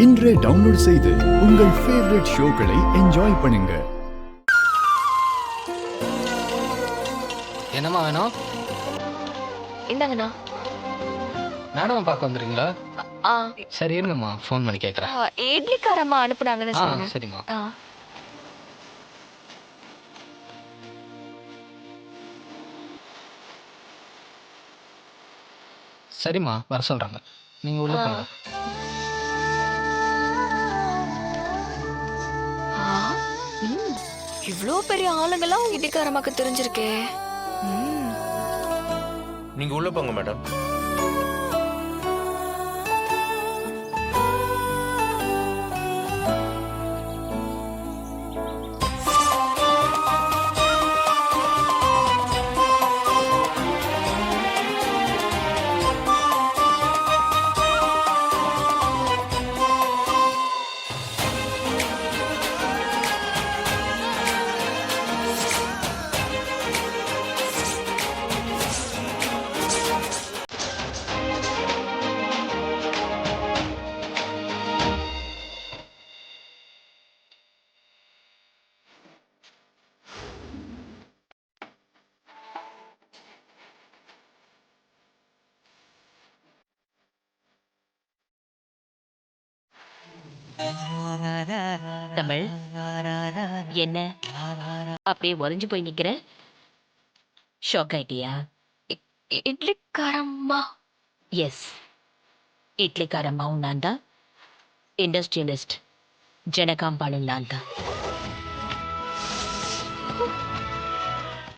இன்றே டவுன்லோட் செய்து உங்கள் ஃபேவரட் ஷோக்களை என்ஜாய் பண்ணுங்க. என்னம்மா வேணும்? இந்தாங்கண்ணா. மேடம் பார்க்க வந்துடுறீங்களா? ஆ சரி இருங்கம்மா, ஃபோன் பண்ணி கேட்குறேன். இட்லிக்காரம்மா அனுப்புனாங்கன்னு சொல்லுங்க. சரிம்மா. சரிம்மா, வர சொல்கிறாங்க. நீங்கள் உள்ள போங்க. இவ்வளோ பெரிய ஆளுங்கெல்லாம் இட்லிக்காரம்மாக்கு தெரிஞ்சிருக்கே. நீங்க உள்ள போங்க மேடம். தமிழ் என்ன அப்படியே உறைஞ்சு போய் நிக்கிற? ஷாக் ஆயிட்டியா? இட்லிக்காரம்மா? எஸ், இட்லிக்காரம்மாவும் நான் தான், இண்டஸ்ட்ரியலிஸ்ட் ஜனகாம்பாலும் நான் தான்.